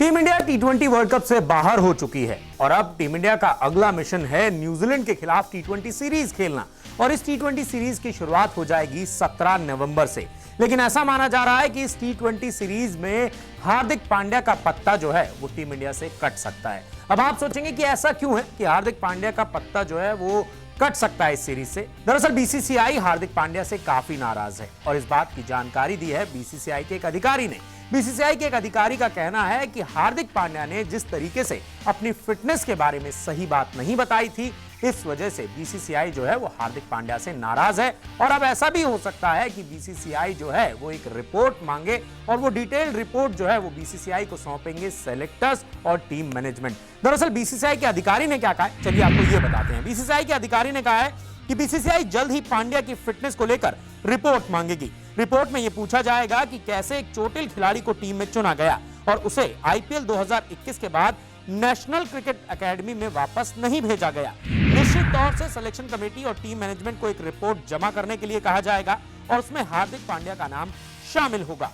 Team India टी20 world cup से बाहर हो चुकी है और अब टीम इंडिया का अगला मिशन है न्यूजीलैंड के खिलाफ टी20 सीरीज खेलना। और इस टी20 सीरीज की शुरुआत हो जाएगी 17 नवंबर से। लेकिन ऐसा माना जा रहा है कि इस टी20 सीरीज में हार्दिक पांड्या का पत्ता जो है वो टीम इंडिया से कट सकता है। अब आप सोचेंगे कि ऐसा क्यों है कि हार्दिक पांड्या का पत्ता जो है वो कट सकता है इस सीरीज से। दरअसल बीसीसीआई हार्दिक पांड्या से काफी नाराज है और इस बात की जानकारी दी है बीसीसीआई के एक अधिकारी ने। बीसीसीआई के एक अधिकारी का कहना है कि हार्दिक पांड्या ने जिस तरीके से अपनी फिटनेस के बारे में सही बात नहीं बताई थी, इस वजह से बीसीसीआई जो है वो हार्दिक पांड्या से नाराज है। और अब ऐसा भी हो सकता है कि बीसीसीआई जो है वो एक रिपोर्ट मांगे और वो डिटेल्ड रिपोर्ट जो है वो बीसीसीआई को सौंपेंगे सेलेक्टर्स और टीम मैनेजमेंट। दरअसल बीसीसीआई के अधिकारी ने क्या कहा है, चलिए आपको ये बताते हैं। बीसीसीआई के अधिकारी ने कहा है कि बीसीसीआई जल्द ही पांड्या की फिटनेस को लेकर रिपोर्ट मांगेगी। रिपोर्ट में यह पूछा जाएगा कि कैसे एक चोटिल खिलाड़ी को टीम में चुना गया और उसे आईपीएल 2021 के बाद नेशनल क्रिकेट एकेडमी में वापस नहीं भेजा गया। निश्चित तौर से सिलेक्शन कमेटी और टीम मैनेजमेंट को एक रिपोर्ट जमा करने के लिए कहा जाएगा और उसमें हार्दिक पांड्या का नाम शामिल होगा।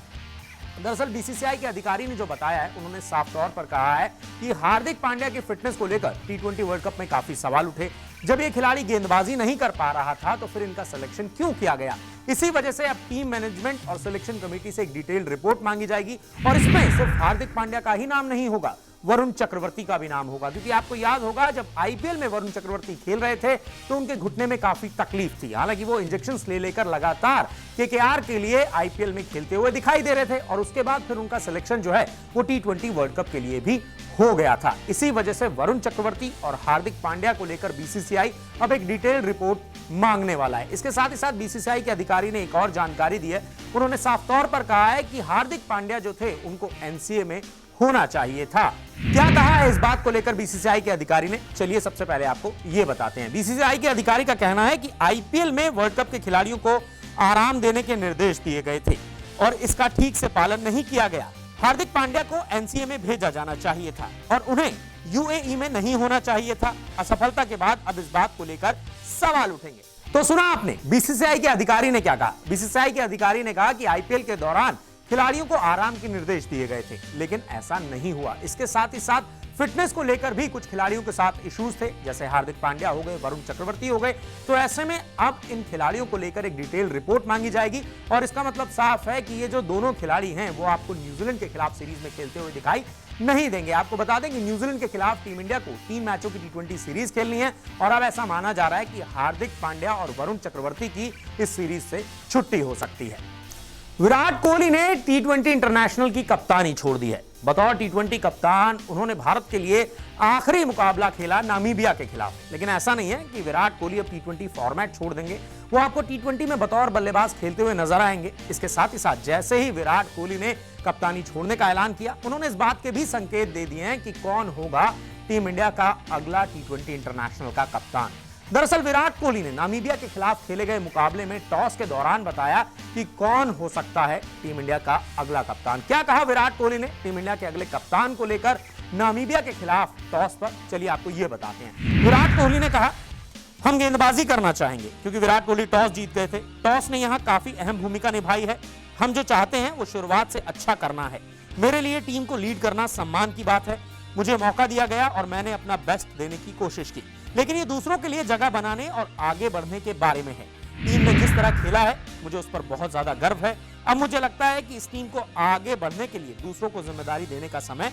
दरअसल बीसीसीआई के अधिकारी ने जो बताया है, उन्होंने साफ तौर पर कहा है कि हार्दिक पांड्या की फिटनेस को लेकर टी20 वर्ल्ड कप में काफी सवाल उठे। जब ये खिलाड़ी गेंदबाजी नहीं कर पा रहा था तो फिर इनका सिलेक्शन क्यों किया गया। इसी वजह से अब टीम मैनेजमेंट और सिलेक्शन कमेटी से एक डिटेल्ड रिपोर्ट मांगी जाएगी और इसमें सिर्फ हार्दिक पांड्या का ही नाम नहीं होगा, वरुण चक्रवर्ती का भी नाम होगा। क्योंकि आपको याद होगा जब आईपीएल में वरुण चक्रवर्ती खेल रहे थे तो उनके घुटने में काफी तकलीफ थी। हालांकि वो इंजेक्शंस ले लेकर लगातार केकेआर के लिए आईपीएल में खेलते हुए दिखाई दे रहे थे और उसके बाद फिर उनका सिलेक्शन जो है वो टी20 वर्ल्ड कप के लिए भी हो गया था। इसी वजह से वरुण चक्रवर्ती और हार्दिक पांड्या को लेकर बीसीसीआई अब एक डिटेल्ड रिपोर्ट मांगने वाला है। इसके साथ ही साथ बीसीसीआई के अधिकारी ने एक और जानकारी दी है। उन्होंने साफ तौर पर कहा है कि हार्दिक पांड्या जो थे उनको एनसीए में होना चाहिए था। क्या कहा है इस बात को लेकर बीसीसीआई के अधिकारी ने, चलिए सबसे पहले आपको यह बताते हैं। बीसीसीआई के अधिकारी का कहना है कि आईपीएल में वर्ल्ड कप के खिलाड़ियों को आराम देने के निर्देश दिए गए थे और इसका ठीक से पालन नहीं किया गया। हार्दिक पांड्या को एनसीए में भेजा जाना चाहिए था और उन्हें यूएई में नहीं होना चाहिए था। असफलता के बाद अब इस बात को लेकर सवाल उठेंगे। तो सुना आपने बीसीसीआई के अधिकारी ने क्या कहा। बीसीसीआई के अधिकारी ने कहा कि आईपीएल के दौरान खिलाड़ियों को आराम के निर्देश दिए गए थे, लेकिन ऐसा नहीं हुआ। इसके साथ ही साथ फिटनेस को लेकर भी कुछ खिलाड़ियों के साथ इश्यूज थे, जैसे हार्दिक पांड्या हो गए, वरुण चक्रवर्ती हो गए। तो ऐसे में अब इन खिलाड़ियों को लेकर एक डिटेल रिपोर्ट मांगी जाएगी और इसका मतलब साफ है कि ये जो दोनों खिलाड़ी हैं वो आपको न्यूजीलैंड के खिलाफ सीरीज में खेलते हुए दिखाई नहीं देंगे। आपको बता दें कि न्यूजीलैंड के खिलाफ टीम इंडिया को 3 मैचों की टी20 सीरीज खेलनी है और अब ऐसा माना जा रहा है कि हार्दिक पांड्या और वरुण चक्रवर्ती की इस सीरीज से छुट्टी हो सकती है। विराट कोहली ने टी20 इंटरनेशनल की कप्तानी छोड़ दी है। बतौर टी20 कप्तान उन्होंने भारत के लिए आखिरी मुकाबला खेला नामीबिया के खिलाफ। लेकिन ऐसा नहीं है कि विराट कोहली अब टी20 फॉर्मेट छोड़ देंगे, वो आपको टी20 में बतौर बल्लेबाज खेलते हुए नजर आएंगे। इसके साथ ही साथ जैसे ही विराट कोहली ने कप्तानी छोड़ने का ऐलान किया, उन्होंने इस बात के भी संकेत दे दिए हैं कि कौन होगा टीम इंडिया का अगला टी20 इंटरनेशनल का कप्तान। दरअसल विराट कोहली ने नामीबिया के खिलाफ खेले गए मुकाबले में टॉस के दौरान बताया कि कौन हो सकता है टीम इंडिया का अगला कप्तान। क्या कहा विराट कोहली ने टीम इंडिया के अगले कप्तान को लेकर नामीबिया के खिलाफ टॉस पर, चलिए आपको यह बताते हैं। विराट कोहली ने कहा, हम गेंदबाजी करना चाहेंगे क्योंकि विराट कोहली टॉस जीत गए थे। टॉस ने यहां काफी अहम भूमिका निभाई है। हम जो चाहते हैं वो शुरुआत से अच्छा करना है। मेरे लिए टीम को लीड करना सम्मान की बात है। मुझे मौका दिया गया और मैंने अपना बेस्ट देने की कोशिश की, लेकिन ये दूसरों के लिए जगह बनाने और आगे बढ़ने के बारे में है। टीम ने जिस तरह खेला है मुझे उस पर बहुत ज्यादा गर्व है। अब मुझे लगता है कि इस टीम को आगे बढ़ने के लिए दूसरों को जिम्मेदारी देने का समय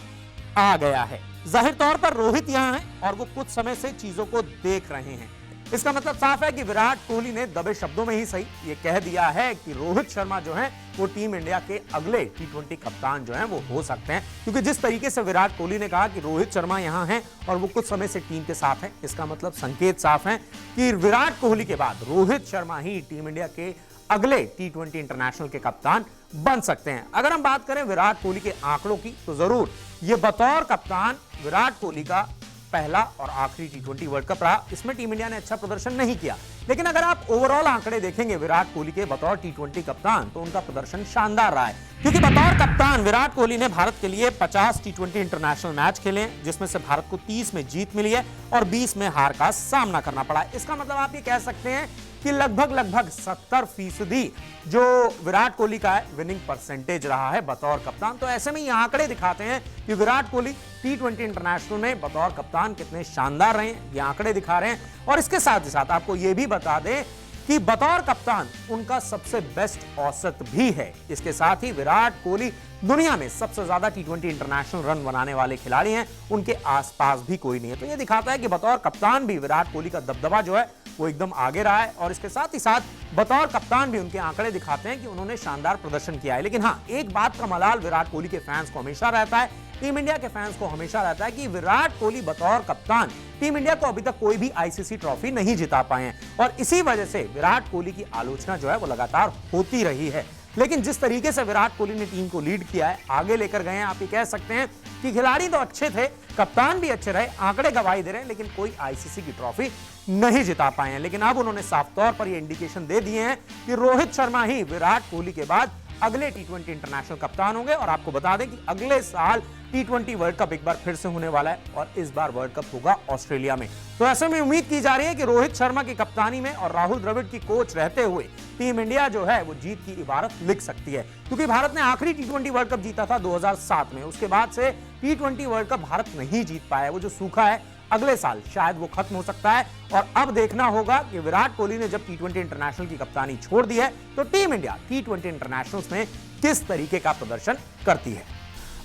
आ गया है। जाहिर तौर पर रोहित यहाँ है और वो कुछ समय से चीजों को देख रहे हैं। इसका मतलब साफ है कि विराट कोहली ने दबे शब्दों में ही सही ये कह दिया है कि रोहित शर्मा जो हैं वो टीम इंडिया के अगले टी20 कप्तान जो हैं वो हो सकते हैं। क्योंकि जिस तरीके से विराट कोहली ने कहा कि रोहित शर्मा यहां हैं और वो कुछ समय से टीम के साथ हैं, इसका मतलब संकेत साफ है कि विराट कोहली के बाद रोहित शर्मा ही टीम इंडिया के अगले टी20 इंटरनेशनल के कप्तान बन सकते हैं। अगर हम बात करें विराट कोहली के आंकड़ों की तो जरूर ये बतौर कप्तान विराट कोहली का पहला और आखिरी टी20 वर्ल्ड कप रहा। इसमें टीम इंडिया ने अच्छा प्रदर्शन नहीं किया, लेकिन अगर आप ओवरऑल आंकड़े देखेंगे विराट कोहली के बतौर टी20 कप्तान तो उनका प्रदर्शन शानदार रहा है। क्योंकि बतौर कप्तान विराट कोहली ने भारत के लिए 50 टी20 इंटरनेशनल मैच खेले, जिसमें से भारत को 30 में जीत मिली है और 20 में हार का सामना करना पड़ा। इसका मतलब आप ये कह सकते हैं कि लगभग 70% जो विराट कोहली का है विनिंग परसेंटेज रहा है बतौर कप्तान। तो ऐसे में ये आंकड़े दिखाते हैं कि विराट कोहली T20 इंटरनेशनल में बतौर कप्तान कितने शानदार रहे हैं, ये आंकड़े दिखा रहे हैं। और इसके साथ ही साथ आपको ये भी बता दें कि बतौर कप्तान उनका सबसे बेस्ट औसत भी है। इसके साथ ही विराट कोहली दुनिया में सबसे ज्यादा T20 इंटरनेशनल रन बनाने वाले खिलाड़ी हैं, उनके आसपास भी कोई नहीं है। तो यह दिखाता है कि बतौर कप्तान भी विराट कोहली का दबदबा जो है वो एकदम आगे रहा है। और इसके साथ ही साथ बतौर कप्तान भी उनके आंकड़े दिखाते हैं कि उन्होंने शानदार प्रदर्शन किया है। लेकिन हां, एक बात का मलाल विराट कोहली के फैंस को हमेशा रहता है, टीम इंडिया के फैंस को हमेशा रहता है कि विराट कोहली बतौर कप्तान टीम इंडिया को अभी तक कोई भी आईसीसी ट्रॉफी नहीं जिता पाए हैं। और इसी वजह से विराट कोहली की आलोचना जो है वो लगातार होती रही है। लेकिन जिस तरीके से विराट कोहली ने टीम को लीड किया है, आगे लेकर गए हैं, आप ये कह सकते हैं कि खिलाड़ी तो अच्छे थे, कप्तान भी अच्छे रहे, आंकड़े गवाही दे रहे हैं, लेकिन कोई आईसीसी की ट्रॉफी नहीं जिता पाए हैं। लेकिन अब उन्होंने साफ तौर पर यह इंडिकेशन दे दिए हैं कि रोहित शर्मा ही विराट कोहली के बाद अगले T20 इंटरनेशनल कप्तान होंगे। और आपको बता दें कि अगले साल T20 वर्ल्ड कप एक बार फिर से होने वाला है और इस बार वर्ल्ड कप होगा ऑस्ट्रेलिया में। तो ऐसे में उम्मीद की जा रही है कि रोहित शर्मा की कप्तानी में और राहुल द्रविड़ की कोच रहते हुए टीम इंडिया जो है वो जीत की इबारत लिख सकती है। क्योंकि भारत ने आखिरी T20 वर्ल्ड कप जीता था 2007 में, उसके बाद से T20 वर्ल्ड कप भारत नहीं जीत पाया है। वो जो सूखा है अगले साल शायद वो खत्म हो सकता है। और अब देखना होगा कि विराट कोहली ने जब T20 इंटरनेशनल की कप्तानी छोड़ दी है तो टीम इंडिया T20 इंटरनेशनल्स में किस तरीके का प्रदर्शन करती है।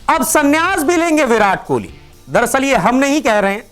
अब संन्यास भी लेंगे विराट कोहली। दरअसल ये हम नहीं कह रहे हैं,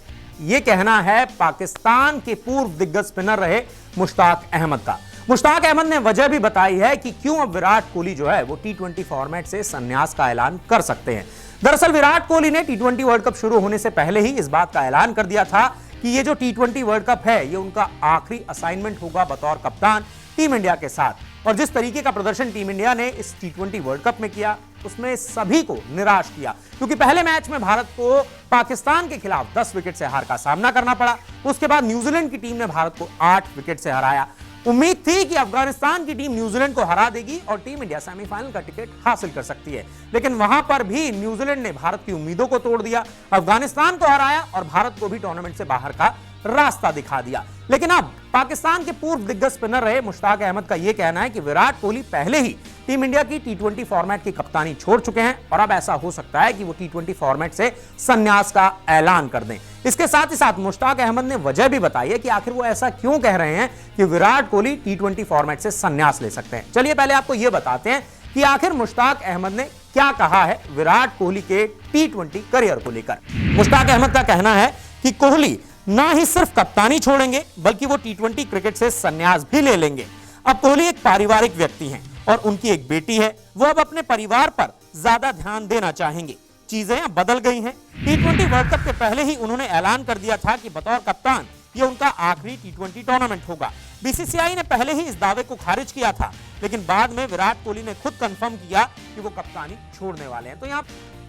ये कहना है पाकिस्तान के पूर्व दिग्गज स्पिनर रहे मुश्ताक अहमद का। मुश्ताक अहमद ने वजह भी बताई है कि क्यों अब विराट कोहली जो है वो T20 फॉर्मेट से संन्यास का ऐलान कर सकते हैं। दरअसल विराट कोहली ने T20 वर्ल्ड कप शुरू होने से पहले ही इस बात का ऐलान कर दिया था कि ये जो T20 वर्ल्ड कप है ये उनका आखिरी असाइनमेंट होगा बतौर कप्तान टीम इंडिया के साथ। और जिस तरीके का प्रदर्शन टीम इंडिया ने इस T20 वर्ल्ड कप में किया उसमें सभी को निराश किया। क्योंकि पहले मैच में भारत को पाकिस्तान के खिलाफ 10 विकेट से हार का सामना करना पड़ा। उसके बाद न्यूजीलैंड की टीम ने भारत को 8 विकेट से हराया। उम्मीद थी कि अफगानिस्तान की टीम न्यूजीलैंड को हरा देगी और टीम इंडिया सेमीफाइनल का टिकट हासिल कर सकती है। लेकिन वहां पर भी न्यूजीलैंड ने भारत की उम्मीदों को तोड़ दिया, अफगानिस्तान को हराया और भारत को भी टूर्नामेंट से बाहर का रास्ता दिखा दिया। लेकिन अब पाकिस्तान के पूर्व दिग्गज स्पिनर रहे मुश्ताक अहमद का यह कहना है कि विराट कोहली पहले ही टीम इंडिया की T20 फॉर्मेट की कप्तानी छोड़ चुके हैं और अब ऐसा हो सकता है कि वो T20 फॉर्मेट से संन्यास का ऐलान कर दें। इसके साथ ही साथ मुश्ताक अहमद ने वजह भी बताई है कि आखिर वो ऐसा क्यों कह रहे हैं कि विराट कोहली T20 फॉर्मेट से संन्यास ले सकते हैं। चलिए पहले आपको यह बताते हैं कि आखिर मुश्ताक अहमद ने क्या कहा है विराट कोहली के T20 करियर को लेकर। मुश्ताक अहमद का कहना है कि कोहली ना ही सिर्फ कप्तानी छोड़ेंगे बल्कि वो T20 क्रिकेट से संन्यास भी ले लेंगे। अब कोहली एक पारिवारिक व्यक्ति हैं और उनकी एक बेटी है, वो अब अपने परिवार पर ज्यादा ध्यान देना चाहेंगे। चीजें अब बदल गई हैं। T20 वर्ल्ड कप के पहले ही उन्होंने ऐलान कर दिया था कि बतौर कप्तान ये उनका आखिरी T20 टूर्नामेंट होगा। बीसीसीआई ने पहले ही इस दावे को खारिज किया था, लेकिन बाद में विराट कोहली ने खुद कंफर्म किया कि वो कप्तानी छोड़ने वाले हैं।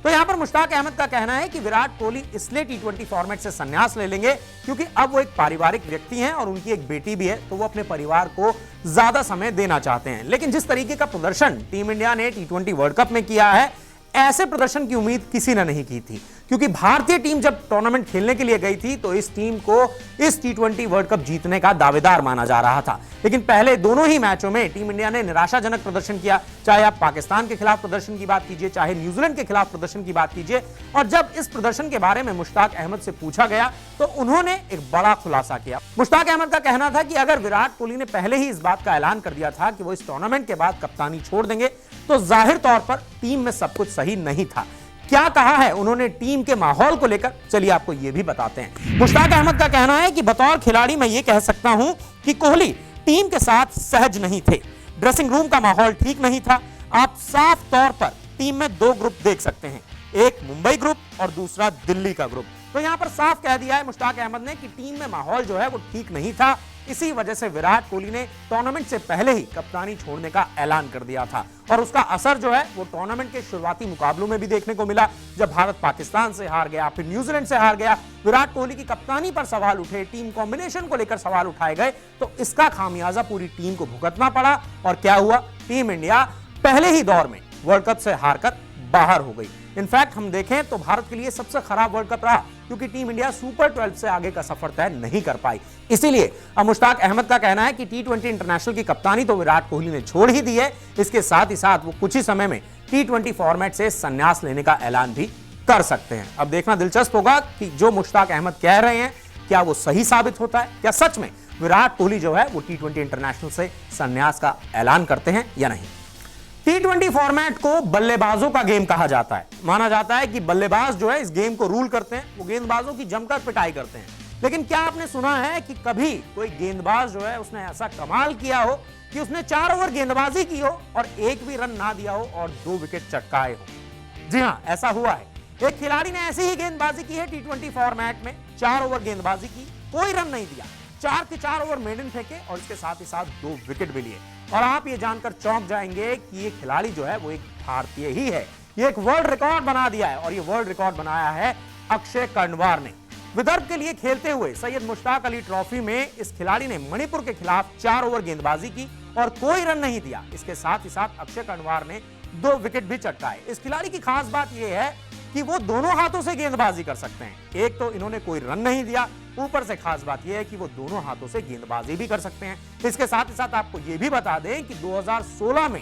तो यहां पर मुश्ताक अहमद का कहना है कि विराट कोहली इसलिए T20 फॉर्मेट से संन्यास ले लेंगे क्योंकि अब वो एक पारिवारिक व्यक्ति हैं और उनकी एक बेटी भी है, तो वो अपने परिवार को ज्यादा समय देना चाहते हैं। लेकिन जिस तरीके का प्रदर्शन टीम इंडिया ने T20 वर्ल्ड कप में किया है, ऐसे प्रदर्शन की उम्मीद किसी ने नहीं की थी। क्योंकि भारतीय टीम जब टूर्नामेंट खेलने के लिए गई थी तो इस टीम को इस T20 वर्ल्ड कप जीतने का दावेदार माना जा रहा था। लेकिन पहले दोनों ही मैचों में टीम इंडिया ने निराशाजनक प्रदर्शन किया, चाहे आप पाकिस्तान के खिलाफ प्रदर्शन की बात कीजिए, चाहे न्यूजीलैंड के खिलाफ प्रदर्शन की बात कीजिए। और जब इस प्रदर्शन के बारे में मुश्ताक अहमद से पूछा गया तो उन्होंने एक बड़ा खुलासा किया। मुश्ताक अहमद का कहना था कि अगर विराट कोहली ने पहले ही इस बात का ऐलान कर दिया था कि वो इस टूर्नामेंट के बाद कप्तानी छोड़ देंगे तो जाहिर तौर पर टीम में सब कुछ सही नहीं था। क्या कहा है उन्होंने टीम के माहौल को लेकर, चलिए आपको यह भी बताते हैं। मुश्ताक अहमद का कहना है कि बतौर खिलाड़ी मैं ये कह सकता हूं कि कोहली टीम के साथ सहज नहीं थे, ड्रेसिंग रूम का माहौल ठीक नहीं था। आप साफ तौर पर टीम में 2 ग्रुप देख सकते हैं, एक मुंबई ग्रुप और दूसरा दिल्ली का ग्रुप। तो यहां पर साफ कह दिया है मुश्ताक अहमद ने कि टीम में माहौल जो है वो ठीक नहीं था। इसी वजह से विराट कोहली ने टूर्नामेंट से पहले ही कप्तानी छोड़ने का ऐलान कर दिया था और उसका असर जो है वो टूर्नामेंट के शुरुआती मुकाबलों में भी देखने को मिला। जब भारत पाकिस्तान से हार गया, फिर न्यूजीलैंड से हार गया, विराट कोहली की कप्तानी पर सवाल उठे, टीम कॉम्बिनेशन को लेकर सवाल उठाए गए, तो इसका खामियाजा पूरी टीम को भुगतना पड़ा। और क्या हुआ, टीम इंडिया पहले ही दौर में वर्ल्ड कप से हारकर बाहर हो गई। इनफैक्ट हम देखें तो भारत के लिए सबसे खराब वर्ल्ड कप रहा, क्योंकि टीम इंडिया सुपर 12 से आगे का सफर तय नहीं कर पाई। इसीलिए अब मुश्ताक अहमद का कहना है कि T20 इंटरनेशनल की कप्तानी तो विराट कोहली ने छोड़ ही दी है, इसके साथ ही साथ वो कुछ ही समय में T20 फॉर्मेट से संन्यास लेने का ऐलान भी कर सकते हैं। अब देखना दिलचस्प होगा कि जो मुश्ताक अहमद कह रहे हैं क्या वो सही साबित होता है, क्या सच में विराट कोहली जो है वो T20 इंटरनेशनल से संन्यास का ऐलान करते हैं या नहीं। T20 फॉर्मेट को बल्लेबाजों का गेम कहा जाता है। माना जाता है कि बल्लेबाज जो है इस गेम को रूल करते हैं, वो गेंदबाजों की जमकर पिटाई करते हैं। लेकिन क्या आपने सुना है कि कभी कोई गेंदबाज जो है उसने ऐसा कमाल किया हो कि उसने 4 ओवर गेंदबाजी की हो और एक भी रन ना दिया हो और 2 विकेट चटकाए हो? जी हां, ऐसा हुआ है। एक खिलाड़ी ने ऐसी ही गेंदबाजी की है T20 फॉर्मेट में, 4 ओवर गेंदबाजी की, कोई रन नहीं दिया, 4 के 4 ओवर मेडन फेंके और इसके साथ ही साथ 2 विकेट भी लिए। और आप ये जानकर चौंक जाएंगे कि ये खिलाड़ी जो है वो एक भारतीय ही है। ये एक वर्ल्ड रिकॉर्ड बना दिया है और ये वर्ल्ड रिकॉर्ड बनाया है अक्षय कर्णवार ने। विदर्भ के लिए खेलते हुए सैयद मुश्ताक अली ट्रॉफी में इस खिलाड़ी ने मणिपुर के खिलाफ 4 ओवर गेंदबाजी की और कोई रन नहीं दिया। इसके साथ ही साथ अक्षय कर्णवार ने 2 विकेट भी चटकाए। इस खिलाड़ी की खास बात यह है कि वो दोनों हाथों से गेंदबाजी कर सकते हैं। एक तो इन्होंने कोई रन नहीं दिया, ऊपर से खास बात यह है कि वो दोनों हाथों से गेंदबाजी भी कर सकते हैं। इसके साथ ही साथ आपको यह भी बता दें कि 2016 में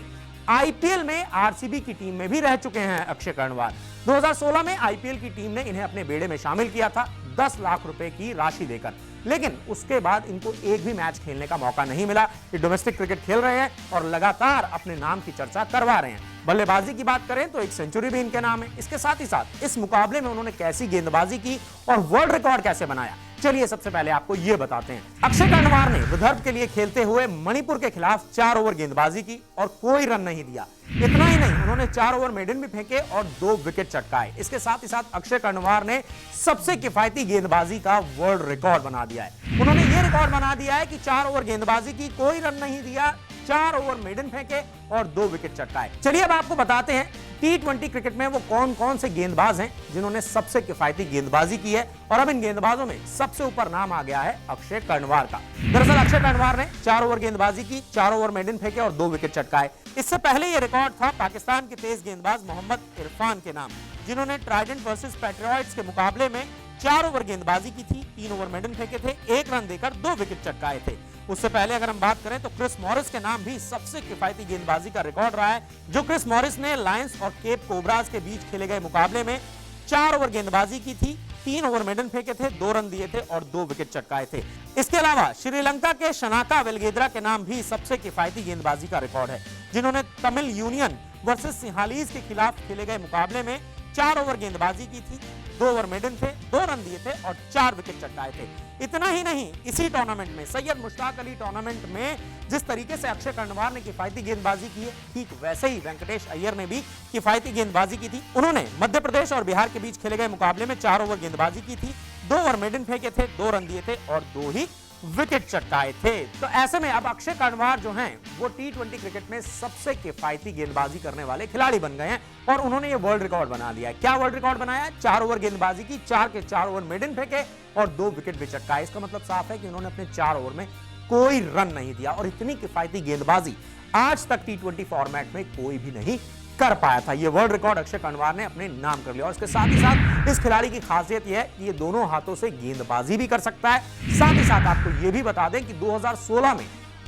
आईपीएल में आरसीबी की टीम में भी रह चुके हैं अक्षय कर्णवार। 2016 में आईपीएल की टीम ने इन्हें अपने बेड़े में शामिल किया था 10 लाख रुपए की राशि देकर, लेकिन उसके बाद इनको एक भी मैच खेलने का मौका नहीं मिला। ये डोमेस्टिक क्रिकेट खेल रहे हैं और लगातार अपने नाम की चर्चा करवा रहे हैं। बल्लेबाजी की बात करें तो एक सेंचुरी भी इनके नाम है। इसके साथ ही साथ इस मुकाबले में उन्होंने कैसी गेंदबाजी की और वर्ल्ड रिकॉर्ड कैसे बनाया, चलिए सबसे पहले आपको यह बताते हैं। अक्षय कर्णवार ने विदर्भ के लिए खेलते हुए मणिपुर के खिलाफ 4 ओवर गेंदबाजी की और कोई रन नहीं दिया। इतना ही नहीं, उन्होंने 4 ओवर मेडन भी फेंके और 2 विकेट चटकाए। इसके साथ ही साथ अक्षय कर्णवार ने सबसे किफायती गेंदबाजी का वर्ल्ड रिकॉर्ड बना दिया है। उन्होंने यह रिकॉर्ड बना दिया है कि 4 ओवर गेंदबाजी की, कोई रन नहीं दिया, 4 ओवर मेडन फेंके और 2 विकेट चटकाए। चलिए अब आपको बताते हैं T20 क्रिकेट में वो कौन कौन से गेंदबाज हैं जिन्होंने सबसे किफायती गेंदबाजी की है। और अब इन गेंदबाजों में सबसे ऊपर नाम आ गया है अक्षय कर्णवार का। दरअसल अक्षय कर्णवार ने 4 ओवर गेंदबाजी की, 4 ओवर मेडन फेंके और 2 विकेट चटकाए। इससे पहले यह रिकॉर्ड था पाकिस्तान के तेज गेंदबाज मोहम्मद इरफान के नाम, जिन्होंने ट्राइडेंट वर्सेस पैट्रियट्स के मुकाबले में 4 ओवर गेंदबाजी की थी, 3 ओवर मेडन फेंके थे, 1 रन देकर 2 विकेट चटकाए थे। उससे पहले अगर हम बात करें तो क्रिस मॉरिस के नाम भी सबसे किफायती गेंदबाजी का रिकॉर्ड रहा है, जो क्रिस मॉरिस ने लायंस और केप कोबराज के बीच खेले गए मुकाबले में 4 ओवर गेंदबाजी की थी, 3 ओवर मेडन फेंके थे, 2 रन दिए थे और 2 विकेट चटकाए थे। इसके अलावा श्रीलंका के शनाका वेलगेद्रा के नाम भी सबसे किफायती गेंदबाजी का रिकॉर्ड है, जिन्होंने तमिल यूनियन वर्सेस सिंहालीज के खिलाफ खेले गए मुकाबले में 4 ओवर गेंदबाजी की थी, 2 ओवर मेडन थे, 2 रन दिए थे और 4 विकेट चटकाए थे। इतना ही नहीं, इसी टूर्नामेंट में सैयद मुश्ताक अली टूर्नामेंट में जिस तरीके से अक्षय कर्णवार ने किफायती गेंदबाजी की है, ठीक वैसे ही वेंकटेश अय्यर ने भी किफायती गेंदबाजी की थी। उन्होंने मध्य प्रदेश और बिहार के बीच खेले गए मुकाबले में 4 ओवर गेंदबाजी की थी, 2 ओवर मेडन फेंके थे, 2 रन दिए थे और 2 ही विकेट चटकाए थे। तो ऐसे में अब अक्षय कर्णवार जो हैं वो T20 क्रिकेट में सबसे किफायती गेंदबाजी करने वाले खिलाड़ी बन गए हैं और उन्होंने ये वर्ल्ड रिकॉर्ड बना दिया है। क्या वर्ल्ड रिकॉर्ड बनाया है? 4 ओवर गेंदबाजी की, 4 के 4 ओवर मेडन फेंके और 2 विकेट भी चटकाए। इसका मतलब साफ है कि उन्होंने अपने 4 ओवर में कोई रन नहीं दिया और इतनी किफायती गेंदबाजी आज तक T20 फॉर्मेट में कोई भी नहीं कर पाया था। ये वर्ल्ड रिकॉर्ड अक्षय कर्णवार ने अपने नाम कर लिया और इसके साथ ही साथ इस खिलाड़ी की खासियत यह है कि ये दोनों हाथों से गेंदबाजी भी कर सकता है। साथ ही साथ आपको यह भी बता दें कि 2016 में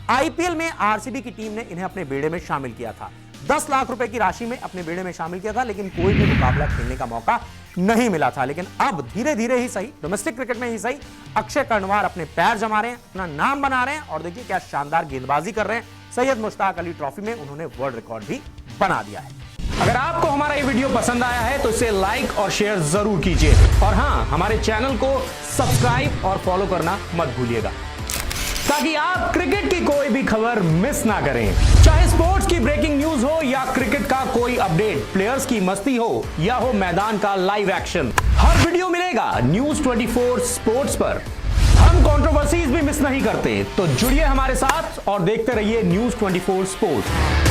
आईपीएल में आरसीबी की टीम ने इन्हें अपने बेड़े में शामिल किया था, 10 लाख रुपए की राशि में अपने बेड़े में शामिल किया था, लेकिन कोई भी मुकाबला खेलने का मौका नहीं मिला था। लेकिन अब धीरे धीरे ही सही, डोमेस्टिक क्रिकेट में ही सही, अक्षय कर्णवार अपने पैर जमा रहे हैं, अपना नाम बना रहे हैं और देखिए क्या शानदार गेंदबाजी कर रहे हैं। सैयद मुश्ताक अली ट्रॉफी में उन्होंने वर्ल्ड रिकॉर्ड भी बना दिया है। अगर आपको हमारा ये वीडियो पसंद आया है तो इसे लाइक और शेयर जरूर कीजिए और हां, हमारे चैनल को सब्सक्राइब और फॉलो करना मत भूलिएगा ताकि आप क्रिकेट की कोई भी खबर मिस ना करें। चाहे स्पोर्ट्स की ब्रेकिंग न्यूज हो या क्रिकेट का कोई अपडेट, प्लेयर्स की मस्ती हो या हो मैदान का लाइव एक्शन, हर वीडियो मिलेगा न्यूज 24 स्पोर्ट्स पर। हम कंट्रोवर्सीज भी मिस नहीं करते, तो जुड़िए हमारे साथ और देखते रहिए न्यूज 24 स्पोर्ट्स।